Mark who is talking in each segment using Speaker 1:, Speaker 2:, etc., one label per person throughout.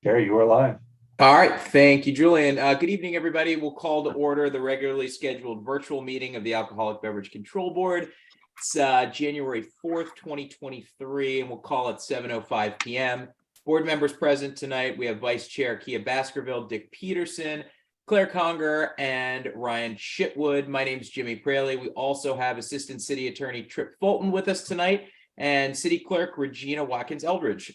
Speaker 1: Jerry, you are live.
Speaker 2: All right, thank you, Julian. Good evening, everybody. We'll call to order the regularly scheduled virtual meeting of the Alcoholic Beverage Control Board. It's January 4th, 2023, and we'll call it 7:05 p.m. Board members present tonight, we have Vice Chair Kia Baskerville, Dick Peterson, Claire Conger, and Ryan Shitwood. My name is Jimmy Praley. We also have Assistant City Attorney Trip Fulton with us tonight and City Clerk Regina Watkins-Eldridge.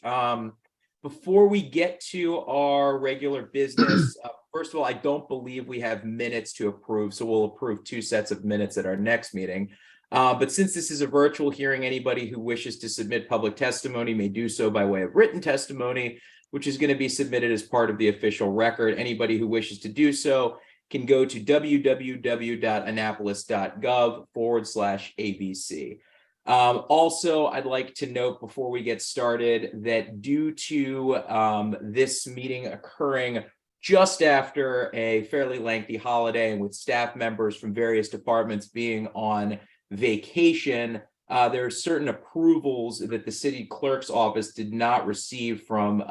Speaker 2: Before we get to our regular business, first of all, I don't believe we have minutes to approve, so we'll approve 2 sets of minutes at our next meeting. But since this is a virtual hearing, anybody who wishes to submit public testimony may do so by way of written testimony, which is going to be submitted as part of the official record. Anybody who wishes to do so can go to www.annapolis.gov/ABC. Also, I'd like to note before we get started that due to this meeting occurring just after a fairly lengthy holiday and with staff members from various departments being on vacation, there are certain approvals that the city clerk's office did not receive from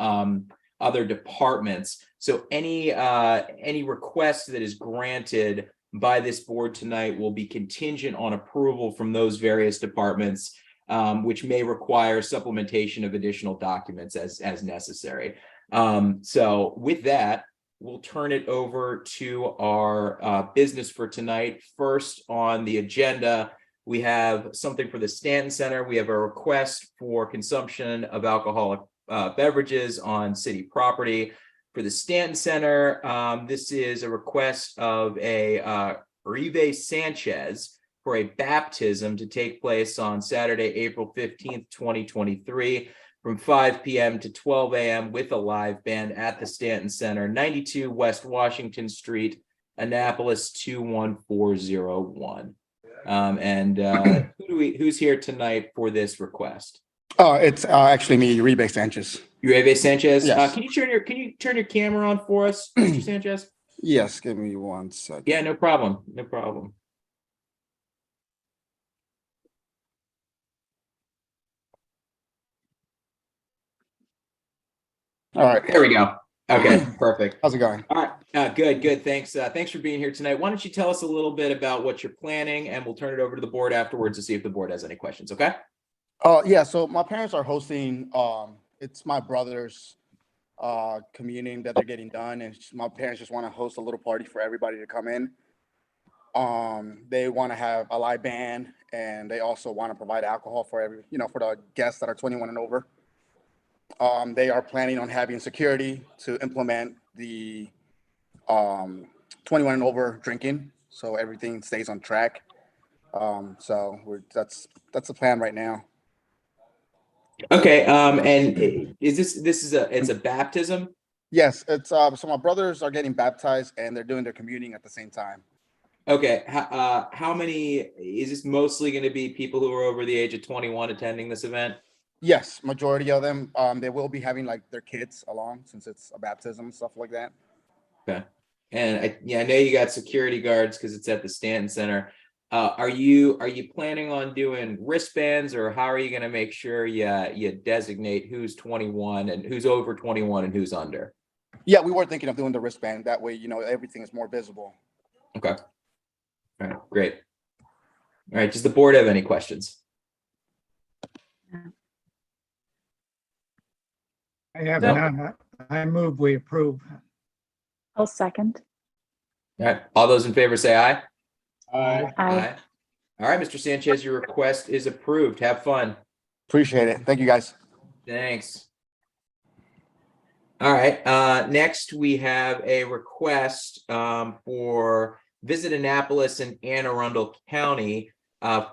Speaker 2: other departments. So any request that is granted by this board tonight will be contingent on approval from those various departments, which may require supplementation of additional documents as necessary. So with that, we'll turn it over to our business for tonight. First on the agenda, we have something for the Stanton Center. We have a request for consumption of alcoholic beverages on city property. For the Stanton Center, this is a request of a Uribe Sanchez for a baptism to take place on Saturday, April 15th, 2023, from 5 p.m. to 12 a.m. with a live band at the Stanton Center, 92 West Washington Street, Annapolis 21401. Who's here tonight for this request?
Speaker 3: It's actually me, Uribe Sanchez.
Speaker 2: Uribe Sanchez.
Speaker 3: Yes.
Speaker 2: Can you turn your camera on for us, Mr. Sanchez?
Speaker 3: Yes, give me 1 second.
Speaker 2: Yeah, no problem. No problem.
Speaker 3: All right.
Speaker 2: There we go. Okay, perfect.
Speaker 3: How's it going?
Speaker 2: All right, good. Thanks. Thanks for being here tonight. Why don't you tell us a little bit about what you're planning, and we'll turn it over to the board afterwards to see if the board has any questions. Okay.
Speaker 3: Yeah. So my parents are hosting. It's my brother's communing that they're getting done, and my parents just want to host a little party for everybody to come in. They want to have a live band, and they also want to provide alcohol for for the guests that are 21 and over. They are planning on having security to implement the 21 and over drinking, so everything stays on track. That's the plan right now.
Speaker 2: Okay. And it's a baptism?
Speaker 3: Yes, it's so my brothers are getting baptized and they're doing their communing at the same time.
Speaker 2: Okay. How many is this mostly going to be people who are over the age of 21 attending this event?
Speaker 3: Yes, majority of them. They will be having like their kids along since it's a baptism and stuff like that.
Speaker 2: Okay. And I know you got security guards because it's at the Stanton Center. Are you planning on doing wristbands, or how are you going to make sure you designate who's 21 and who's over 21 and who's under?
Speaker 3: Yeah, we were thinking of doing the wristband. That way, everything is more visible.
Speaker 2: Okay. All right, great. All right, does the board have any questions?
Speaker 4: I have none. I move we approve.
Speaker 5: I'll second.
Speaker 2: All right, all those in favor say aye.
Speaker 4: Aye.
Speaker 5: Aye.
Speaker 2: All right, Mr. Sanchez, your request is approved. Have fun.
Speaker 3: Appreciate it. Thank you, guys.
Speaker 2: Thanks. All right. Next, we have a request for Visit Annapolis and Anne Arundel County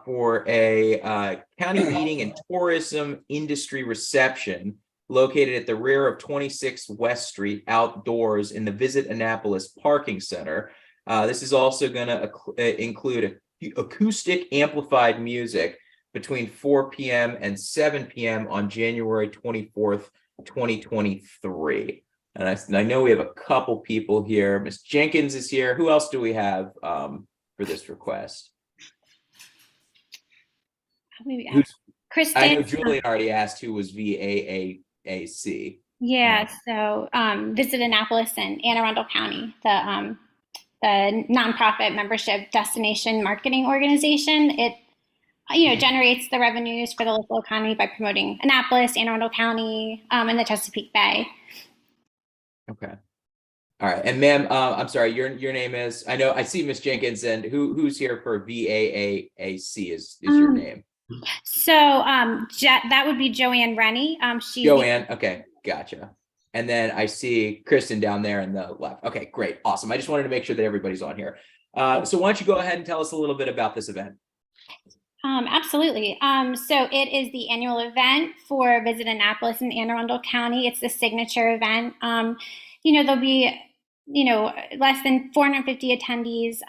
Speaker 2: for a county meeting and tourism industry reception located at the rear of 26 West Street outdoors in the Visit Annapolis Parking Center. This is also going to include acoustic amplified music between 4 p.m. and 7 p.m. on January 24th, 2023. And I know we have a couple people here. Ms. Jenkins is here. Who else do we have for this request?
Speaker 6: Kristen.
Speaker 2: I know Julian already asked who was VAAC.
Speaker 1: Yeah, so Visit Annapolis and Anne Arundel County, the nonprofit membership destination marketing organization. It generates the revenues for the local economy by promoting Annapolis, Anne Arundel County, and the Chesapeake Bay.
Speaker 2: Okay. All right. And ma'am, I'm sorry, your name is, I know I see Miss Jenkins, and who's here for VAAAC is your name?
Speaker 1: So that would be Joanne Rennie. She's
Speaker 2: Joanne. Okay, gotcha. And then I see Kristen down there in the left. Okay, great. Awesome. I just wanted to make sure that everybody's on here. So why don't you go ahead and tell us a little bit about this event?
Speaker 1: Absolutely. So it is the annual event for Visit Annapolis in Anne Arundel County. It's the signature event. There'll be, less than 450 attendees.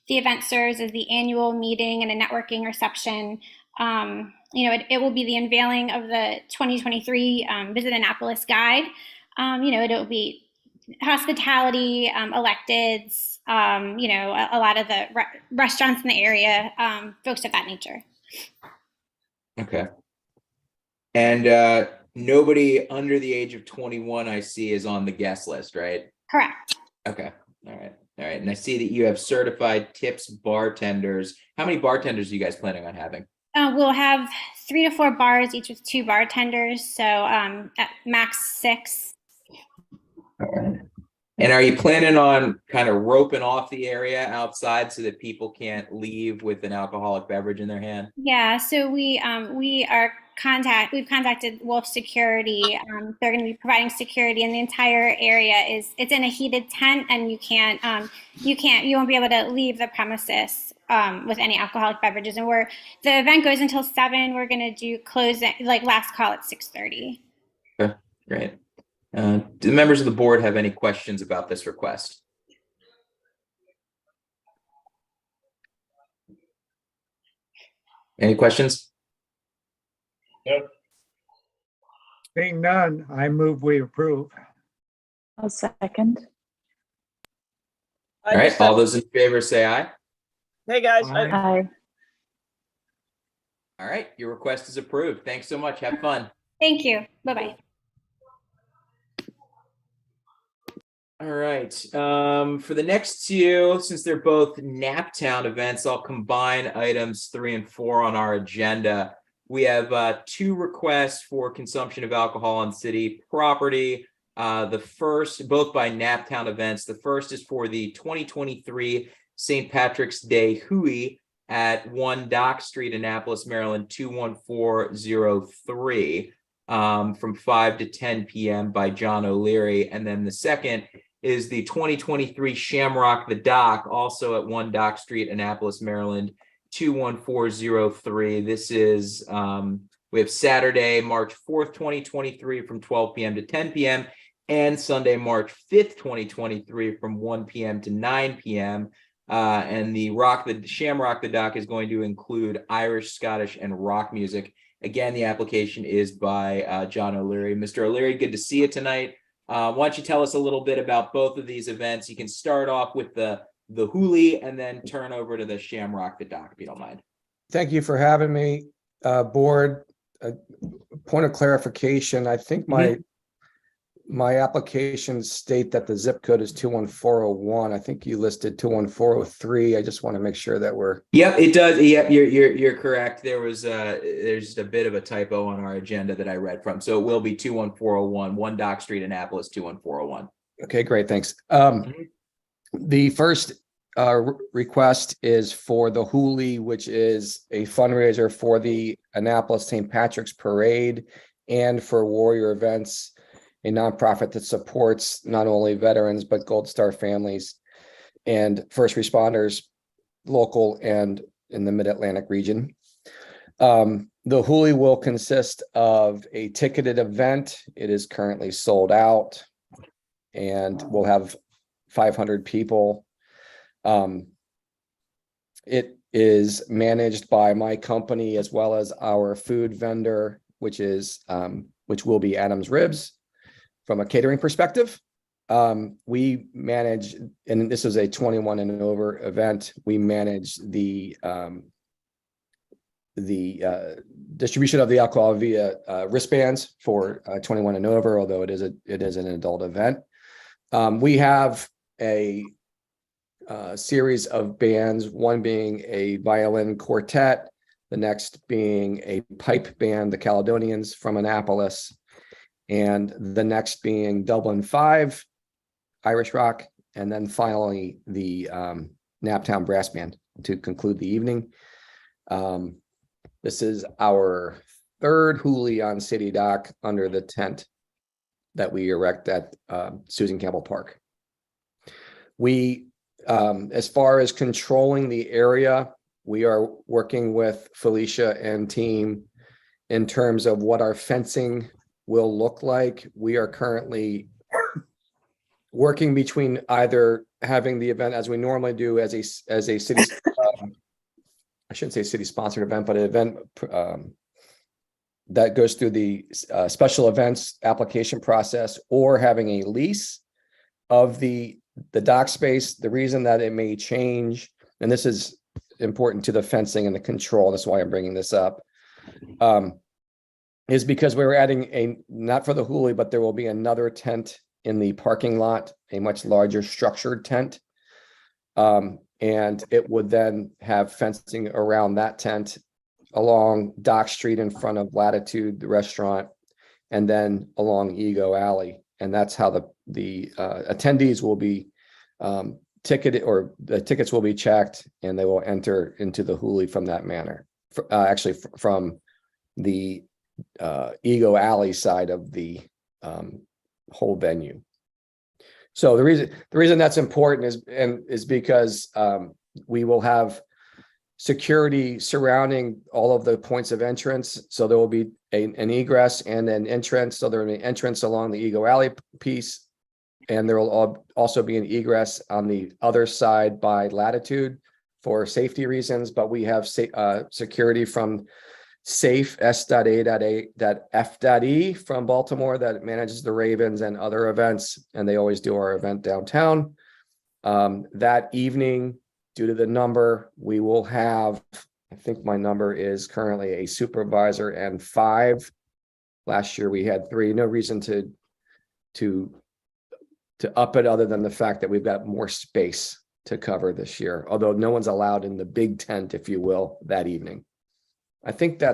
Speaker 1: The event serves as the annual meeting and a networking reception. It will be the unveiling of the 2023 Visit Annapolis Guide. It'll be hospitality, electeds, a lot of the restaurants in the area, folks of that nature.
Speaker 2: Okay. And nobody under the age of 21 I see is on the guest list, right?
Speaker 1: Correct.
Speaker 2: Okay. All right. And I see that you have certified tips bartenders. How many bartenders are you guys planning on having?
Speaker 1: We'll have 3 to 4 bars, each with 2 bartenders. So at max 6.
Speaker 2: All right. And are you planning on kind of roping off the area outside so that people can't leave with an alcoholic beverage in their hand?
Speaker 1: Yeah, so we've contacted Wolf Security. They're going to be providing security, and the entire area it's in a heated tent, and you won't be able to leave the premises with any alcoholic beverages. And the event goes until 7. We're going to do closing, like last call at 6:30.
Speaker 2: Okay, great. Do the members of the board have any questions about this request? Any questions?
Speaker 6: No.
Speaker 4: Being none, I move we approve.
Speaker 5: I'll second.
Speaker 2: All right, all those in favor say aye.
Speaker 6: Hey guys,
Speaker 4: Aye.
Speaker 5: Aye.
Speaker 2: All right, your request is approved. Thanks so much. Have fun.
Speaker 1: Thank you. Bye-bye.
Speaker 2: All right. For the next 2, since they're both Naptown events, I'll combine items 3 and 4 on our agenda. We have 2 requests for consumption of alcohol on city property. The first, both by Naptown events. The first is for the 2023 St. Patrick's Day Hui at 1 Dock Street, Annapolis, Maryland, 21403, from 5 to 10 p.m. by John O'Leary. And then the second is the 2023 Shamrock the Dock, also at 1 Dock Street, Annapolis, Maryland, 21403. This is, we have Saturday, March 4th, 2023 from 12 p.m. to 10 p.m. and Sunday, March 5th, 2023 from 1 p.m. to 9 p.m. And the Shamrock the Dock is going to include Irish, Scottish, and rock music. Again, the application is by John O'Leary. Mr. O'Leary, good to see you tonight. Why don't you tell us a little bit about both of these events? You can start off with the Huli and then turn over to the Shamrock the Dock, if you don't mind.
Speaker 7: Thank you for having me, board. Point of clarification, I think my applications state that the zip code is 21401. I think you listed 21403. I just want to make sure that we're.
Speaker 2: Yep, it does. Yep, you're correct. There's just a bit of a typo on our agenda that I read from. So it will be 21401, 1 Dock Street, Annapolis, 21401.
Speaker 7: Okay, great. Thanks. The first request is for the Huli, which is a fundraiser for the Annapolis St. Patrick's Parade and for Warrior Events, a nonprofit that supports not only veterans, but Gold Star families and first responders, local and in the Mid-Atlantic region. The Huli will consist of a ticketed event. It is currently sold out and we'll have 500 people. It is managed by my company as well as our food vendor, which will be Adam's Ribs. From a catering perspective, we manage, and this is a 21 and over event. We manage the distribution of the alcohol via wristbands for 21 and over, although it is an adult event. We have a series of bands, one being a violin quartet, the next being a pipe band, the Caledonians from Annapolis, and the next being Dublin Five, Irish rock, and then finally the Naptown Brass Band to conclude the evening. This is our third Hooli on City Dock under the tent that we erect at Susan Campbell Park. We, as far as controlling the area, we are working with Felicia and team in terms of what our fencing will look like. We are currently working between either having the event as we normally do as a city, I shouldn't say city sponsored event, but an event that goes through the special events application process, or having a lease of the dock space. The reason that it may change, and this is important to the fencing and the control, that's why I'm bringing this up, is because we're adding not for the Hooli, but there will be another tent in the parking lot, a much larger structured tent. And it would then have fencing around that tent along Dock Street in front of Latitude, the restaurant, and then along Ego Alley. And that's how the attendees will be ticketed, or the tickets will be checked, and they will enter into the Hooli from that manner. Actually, from the Ego Alley side of the whole venue. So the reason that's important is because we will have security surrounding all of the points of entrance. So there will be an egress and an entrance. So there will be an entrance along the Ego Alley piece, and there will also be an egress on the other side by Latitude for safety reasons. But we have security from Safe S.A.F.E from Baltimore that manages the Ravens and other events, and they always do our event downtown. That evening, due to the number, we will have, I think my number is currently a supervisor and 5. Last year we had 3. No reason to up it other than the fact that we've got more space to cover this year, although no one's allowed in the big tent, if you will, that evening. I think I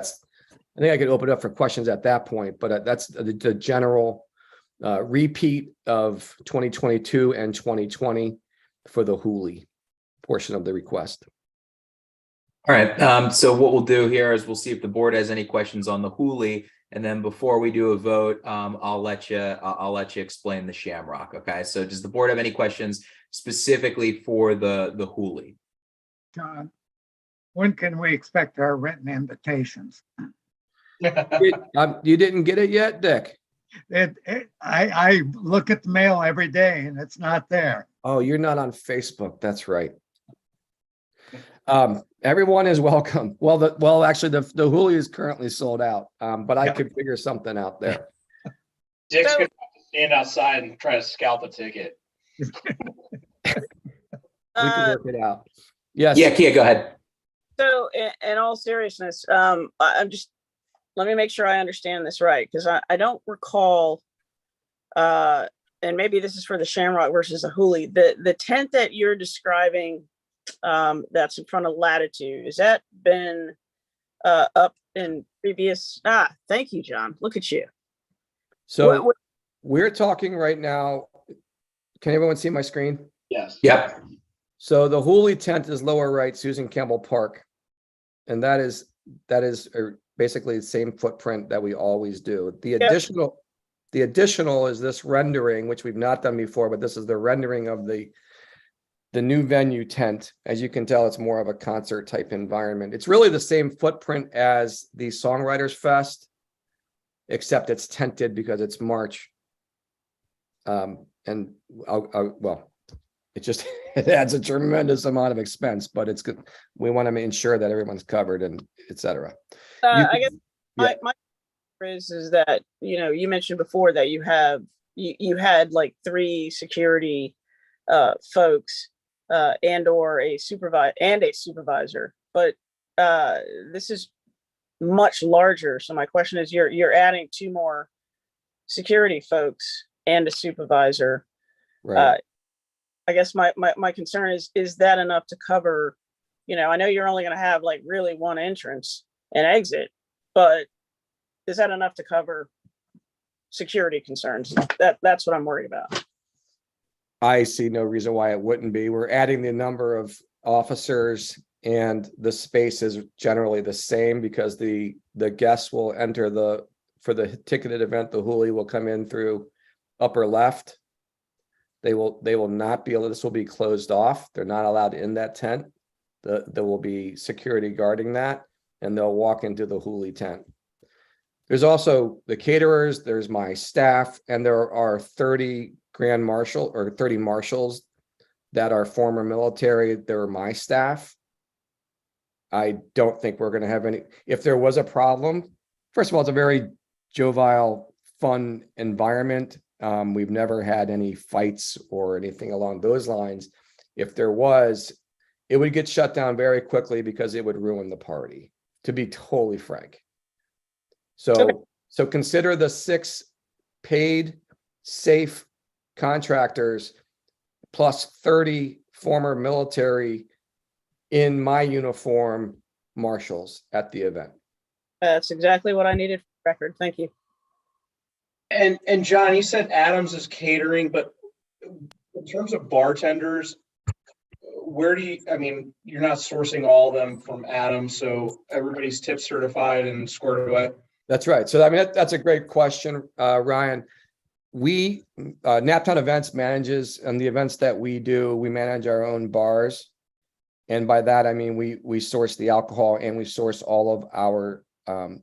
Speaker 7: could open it up for questions at that point, but that's the general repeat of 2022 and 2020 for the Hooli portion of the request.
Speaker 2: All right. So what we'll do here is we'll see if the board has any questions on the Hooli, and then before we do a vote, I'll let you explain the Shamrock. Okay. So does the board have any questions specifically for the Hooli?
Speaker 4: John, when can we expect our written invitations?
Speaker 7: You didn't get it yet, Dick?
Speaker 4: I look at the mail every day and it's not there.
Speaker 7: Oh, you're not on Facebook. That's right. Everyone is welcome. Actually, the Hooli is currently sold out, but I could figure something out there.
Speaker 6: Dick's gonna have to stand outside and try to scalp a ticket.
Speaker 7: We can work it out. Yes.
Speaker 2: Yeah, Kia, go ahead.
Speaker 8: So in all seriousness, let me make sure I understand this right, because I don't recall, and maybe this is for the Shamrock versus the Hooli, the tent that you're describing that's in front of Latitude, has that been up in previous? Thank you, John. Look at you.
Speaker 7: So we're talking right now. Can everyone see my screen?
Speaker 6: Yes.
Speaker 2: Yep.
Speaker 7: So the Hooli tent is lower right, Susan Campbell Park. And that is basically the same footprint that we always do. The additional is this rendering, which we've not done before, but this is the rendering of the new venue tent. As you can tell, it's more of a concert type environment. It's really the same footprint as the Songwriters Fest, except it's tented because it's March. It adds a tremendous amount of expense, but it's good. We want to ensure that everyone's covered and et cetera.
Speaker 8: I guess my is that, you mentioned before that you had like 3 security folks and or a supervisor, but this is much larger. So my question is, you're adding 2 more security folks and a supervisor.
Speaker 7: Right.
Speaker 8: I guess my concern is that enough to cover, I know you're only going to have like really one entrance and exit, but is that enough to cover security concerns? That's what I'm worried about.
Speaker 7: I see no reason why it wouldn't be. We're adding the number of officers and the space is generally the same because the guests will enter for the ticketed event, the Hooli will come in through upper left. They will not be able, this will be closed off. They're not allowed in that tent. There will be security guarding that and they'll walk into the Hooli tent. There's also the caterers, there's my staff, and there are 30 grand marshal or 30 marshals that are former military. They're my staff. I don't think we're going to have any, if there was a problem, first of all, it's a very jovial, fun environment. We've never had any fights or anything along those lines. If there was, it would get shut down very quickly because it would ruin the party, to be totally frank. So consider the 6 paid, safe contractors plus 30 former military in my uniform marshals at the event.
Speaker 8: That's exactly what I needed for the record. Thank you.
Speaker 6: And John, you said Adams is catering, but in terms of bartenders, where do you, I mean, you're not sourcing all of them from Adams, so everybody's tip certified and squared away?
Speaker 7: That's right. So I mean, that's a great question, Ryan. We, Naptown Events manages, and the events that we do, we manage our own bars. And by that, I mean, we source the alcohol and we source all of our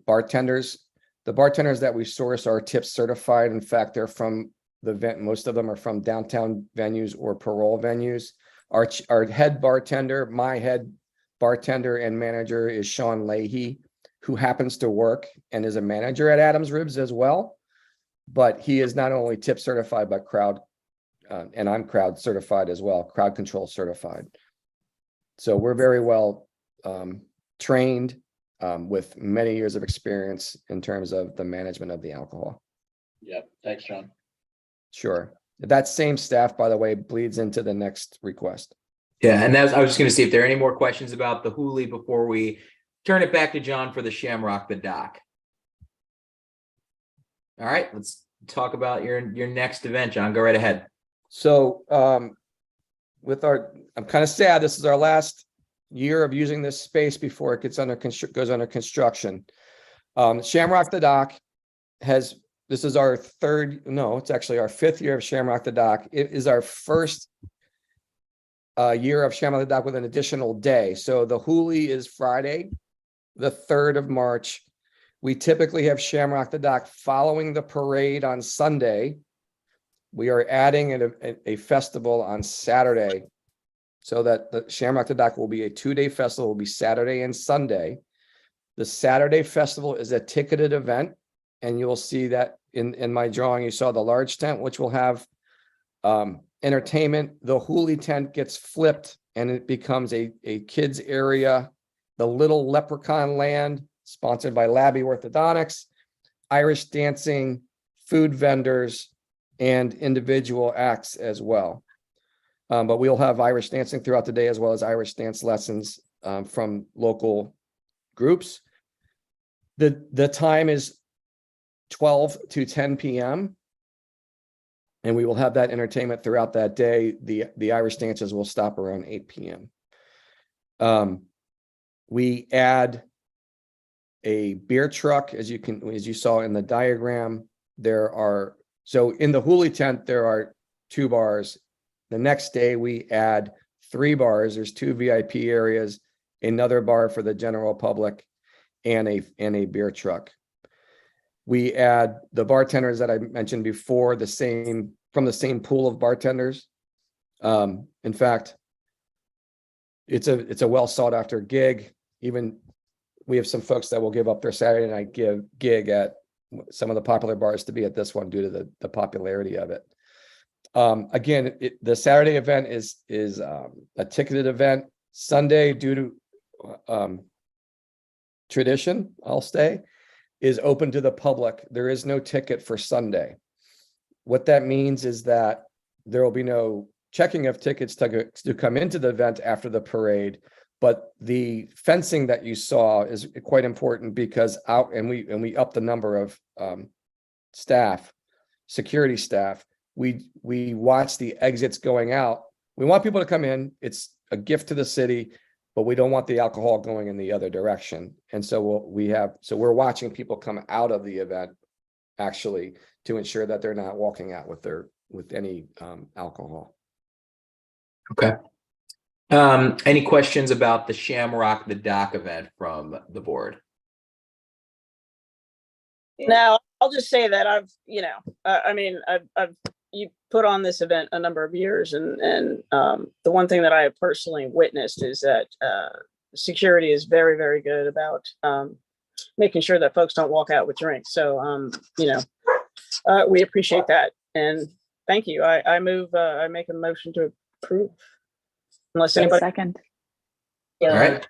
Speaker 7: bartenders. The bartenders that we source are tip certified. In fact, they're from the event. Most of them are from downtown venues or parole venues. Our head bartender, my head bartender and manager is Sean Leahy, who happens to work and is a manager at Adams Ribs as well. But he is not only tip certified, but crowd, and I'm crowd certified as well, crowd control certified. So we're very well trained with many years of experience in terms of the management of the alcohol.
Speaker 6: Yeah, thanks, John.
Speaker 7: Sure. That same staff, by the way, bleeds into the next request.
Speaker 2: Yeah, and I was just going to see if there are any more questions about the Hooli before we turn it back to John for the Shamrock the Dock. All right, let's talk about your next event, John. Go right ahead.
Speaker 7: So I'm kind of sad. This is our last year of using this space before it goes under construction. Shamrock the Dock this is our it's actually our 5th year of Shamrock the Dock. It is our first year of Shamrock the Dock with an additional day. So the Hooli is Friday, the 3rd of March. We typically have Shamrock the Dock following the parade on Sunday. We are adding a festival on Saturday so that the Shamrock the Dock will be a 2-day festival. It will be Saturday and Sunday. The Saturday festival is a ticketed event, and you will see that in my drawing. You saw the large tent, which will have entertainment. The Hooli tent gets flipped and it becomes a kids area. The Little Leprechaun Land, sponsored by Labby Orthodontics, Irish dancing, food vendors, and individual acts as well. But we'll have Irish dancing throughout the day, as well as Irish dance lessons from local groups. The time is 12 to 10 p.m. And we will have that entertainment throughout that day. The Irish dances will stop around 8 p.m. We add a beer truck, as you saw in the diagram. So in the Hooli tent, there are 2 bars. The next day we add 3 bars. There's 2 VIP areas, another bar for the general public, and a beer truck. We add the bartenders that I mentioned before, from the same pool of bartenders. In fact, it's a well sought after gig. Even we have some folks that will give up their Saturday night gig at some of the popular bars to be at this one due to the popularity of it. Again, the Saturday event is a ticketed event. Sunday, due tradition, I'll say, is open to the public. There is no ticket for Sunday. What that means is that there will be no checking of tickets to come into the event after the parade, but the fencing that you saw is quite important because we up the number of staff, security staff. We watch the exits going out. We want people to come in. It's a gift to the city, but we don't want the alcohol going in the other direction. And so we're watching people come out of the event actually to ensure that they're not walking out with any alcohol.
Speaker 2: Okay. Any questions about the Shamrock the Dock event from the board?
Speaker 8: Now, I'll just say that I've you put on this event a number of years, and the one thing that I have personally witnessed is that security is very, very good about making sure that folks don't walk out with drinks. So, we appreciate that, and thank you. I make a motion to approve. Unless
Speaker 5: A
Speaker 8: anybody.
Speaker 5: second.
Speaker 2: All right.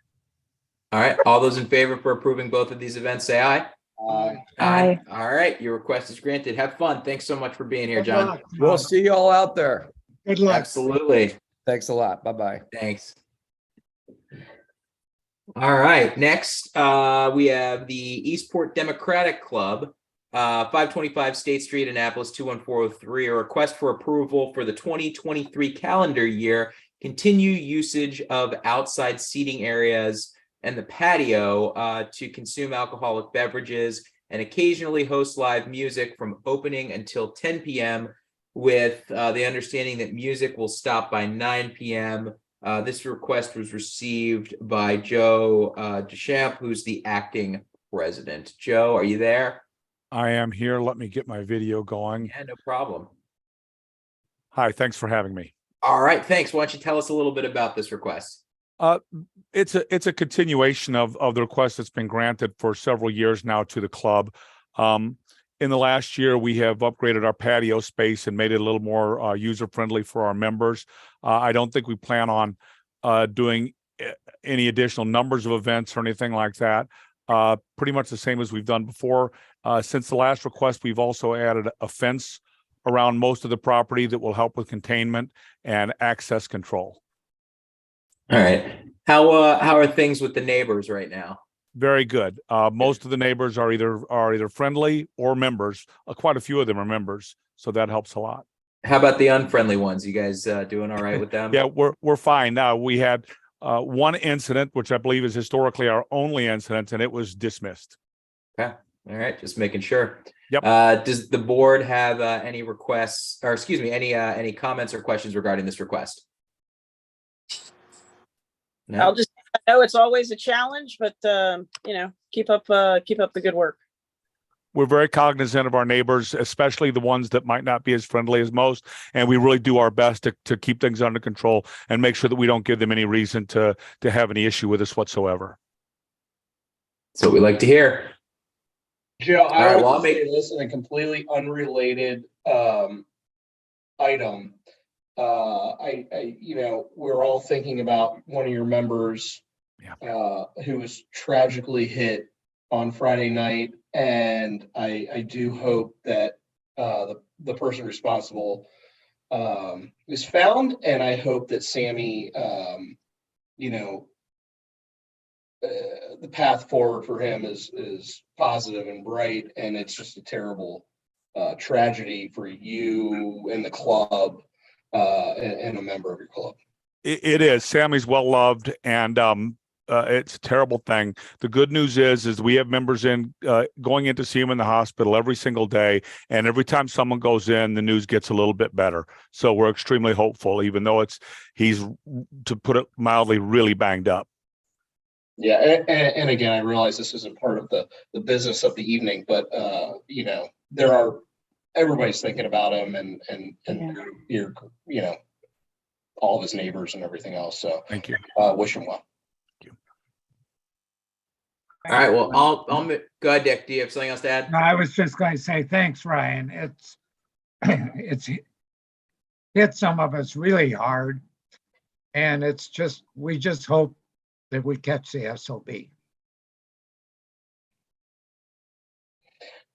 Speaker 2: All right. All those in favor for approving both of these events, say aye.
Speaker 5: Aye.
Speaker 2: All right. Your request is granted. Have fun. Thanks so much for being here, John.
Speaker 7: We'll see you all out there.
Speaker 4: Good luck.
Speaker 2: Absolutely.
Speaker 7: Thanks a lot. Bye-bye.
Speaker 2: Thanks. All right. Next, we have the Eastport Democratic Club, 525 State Street, Annapolis, 21403, a request for approval for the 2023 calendar year, continue usage of outside seating areas and the patio to consume alcoholic beverages and occasionally host live music from opening until 10 p.m. with the understanding that music will stop by 9 p.m. This request was received by Joe Deschamps, who's the acting president. Joe, are you there?
Speaker 9: I am here. Let me get my video going.
Speaker 2: Yeah, no problem.
Speaker 9: Hi, thanks for having me.
Speaker 2: All right, thanks. Why don't you tell us a little bit about this request?
Speaker 9: It's a continuation of the request that's been granted for several years now to the club. In the last year, we have upgraded our patio space and made it a little more user-friendly for our members. I don't think we plan on doing any additional numbers of events or anything like that. Pretty much the same as we've done before. Since the last request, we've also added a fence around most of the property that will help with containment and access control.
Speaker 2: All right. How are things with the neighbors right now?
Speaker 9: Very good. Most of the neighbors are either friendly or members. Quite a few of them are members, so that helps a lot.
Speaker 2: How about the unfriendly ones? You guys doing all right with them?
Speaker 9: Yeah, we're fine. Now we had one incident, which I believe is historically our only incident, and it was dismissed.
Speaker 2: Okay. All right. Just making sure.
Speaker 9: Yep.
Speaker 2: Does the board have any requests, or excuse me, any comments or questions regarding this request? No?
Speaker 8: I'll just know it's always a challenge, but keep up the good work.
Speaker 9: We're very cognizant of our neighbors, especially the ones that might not be as friendly as most, and we really do our best to keep things under control and make sure that we don't give them any reason to have any issue with us whatsoever.
Speaker 2: That's what we like to hear.
Speaker 6: Joe,
Speaker 2: All right,
Speaker 6: I
Speaker 2: well,
Speaker 6: will say this in a completely unrelated item. We're all thinking about one of your members who was tragically hit on Friday night, and I do hope that the person responsible is found, and I hope that Sammy, the path forward for him is positive and bright, and it's just a terrible tragedy for you and the club and a member of your club.
Speaker 9: It is. Sammy's well loved, and it's a terrible thing. The good news is we have members going in to see him in the hospital every single day, and every time someone goes in, the news gets a little bit better. So we're extremely hopeful, even though he's, to put it mildly, really banged up.
Speaker 6: Yeah, and again, I realize this isn't part of the business of the evening, but everybody's thinking about him, and you're all of his neighbors and everything else. So
Speaker 9: thank you.
Speaker 6: Wish him well.
Speaker 9: Thank you.
Speaker 2: All right. Well, I'll go ahead, Dick. Do you have something else to add?
Speaker 4: No, I was just going to say, thanks, Ryan. It's hit some of us really hard. And we just hope that we catch the SOB.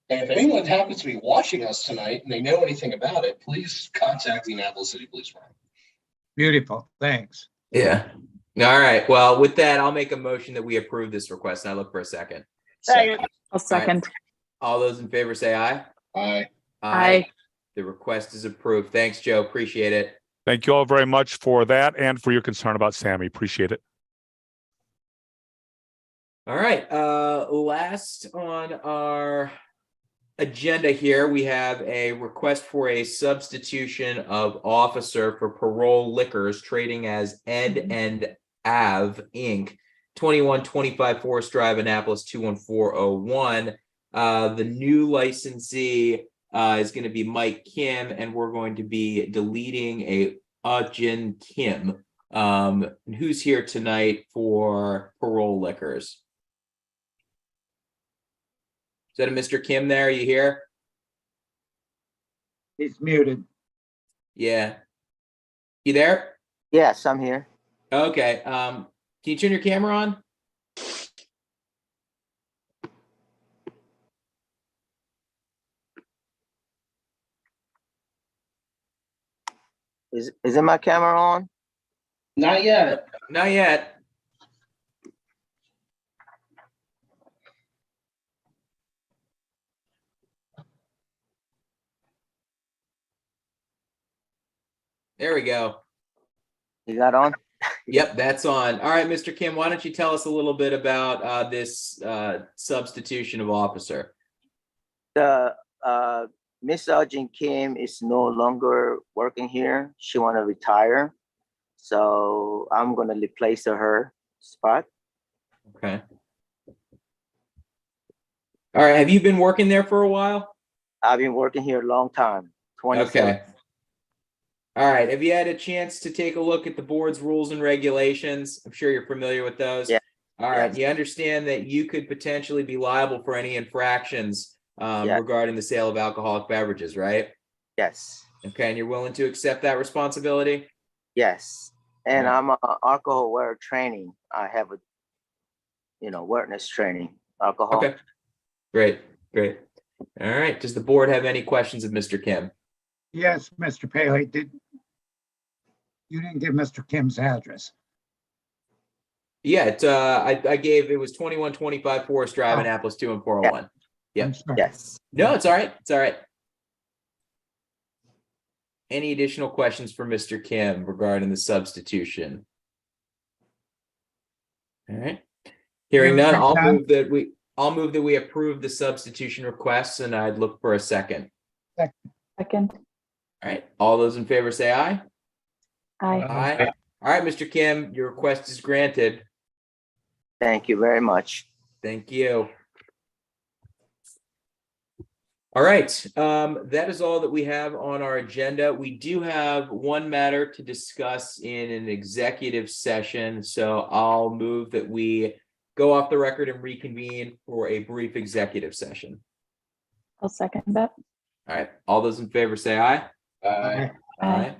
Speaker 6: And if anyone happens to be watching us tonight and they know anything about it, please contact the Annapolis City Police Department.
Speaker 4: Beautiful, thanks.
Speaker 2: Yeah. All right. Well, with that, I'll make a motion that we approve this request. And I look for a second.
Speaker 8: Second.
Speaker 5: I'll second.
Speaker 2: All those in favor say aye.
Speaker 6: Aye.
Speaker 5: Aye.
Speaker 2: The request is approved. Thanks, Joe. Appreciate it.
Speaker 9: Thank you all very much for that and for your concern about Sammy. Appreciate it.
Speaker 2: All right. Last on our agenda here, we have a request for a substitution of officer for Parole Liquors trading as Ed and Av Inc., 2125 Forest Drive, Annapolis 21401. The new licensee is going to be Mike Kim, and we're going to be deleting a Jin Kim. Who's here tonight for Parole Liquors? Is that a Mr. Kim there? Are you here?
Speaker 4: He's muted.
Speaker 2: Yeah. You there?
Speaker 10: Yes, I'm here.
Speaker 2: Okay. Can you turn your camera on?
Speaker 10: Is it my camera on?
Speaker 6: Not yet.
Speaker 2: Not yet. There we go.
Speaker 10: Is that on?
Speaker 2: Yep, that's on. All right, Mr. Kim, why don't you tell us a little bit about this substitution of officer?
Speaker 10: The Miss Jin Kim is no longer working here. She want to retire, so I'm gonna replace her spot.
Speaker 2: Okay. All right, have you been working there for a while?
Speaker 10: I've been working here a long time. 27.
Speaker 2: Okay. All right, have you had a chance to take a look at the board's rules and regulations? I'm sure you're familiar with those.
Speaker 10: Yeah.
Speaker 2: All right,
Speaker 10: Yes.
Speaker 2: you understand that you could potentially be liable for any infractions
Speaker 10: Yeah.
Speaker 2: regarding the sale of alcoholic beverages, right?
Speaker 10: Yes,
Speaker 2: Okay, and you're willing to accept that responsibility?
Speaker 10: yes. And
Speaker 2: Right.
Speaker 10: I'm a alcohol aware training. I have a, awareness training. Alcohol.
Speaker 2: Okay, great, great. All right, does the board have any questions of Mr. Kim?
Speaker 4: Yes, Mr. Paley, you didn't give Mr. Kim's address.
Speaker 2: Yeah, I gave, it was 2125 Forest Drive,
Speaker 4: Oh.
Speaker 2: Annapolis 21401. Yeah.
Speaker 4: I'm sorry.
Speaker 10: Yes.
Speaker 2: No, it's all right. It's all right. Any additional questions for Mr. Kim regarding the substitution? All right. Hearing none,
Speaker 4: Hearing
Speaker 2: I'll
Speaker 4: none.
Speaker 2: move that we approve the substitution requests, and I'd look for a second.
Speaker 5: Second.
Speaker 2: All right. All those in favor say aye.
Speaker 5: Aye.
Speaker 2: Aye. All right, Mr. Kim, your request is granted.
Speaker 10: Thank you very much.
Speaker 2: Thank you. All right, that is all that we have on our agenda. We do have one matter to discuss in an executive session, so I'll move that we go off the record and reconvene for a brief executive session.
Speaker 5: I'll second that.
Speaker 2: All right, all those in favor say aye.
Speaker 6: Aye.
Speaker 5: Aye.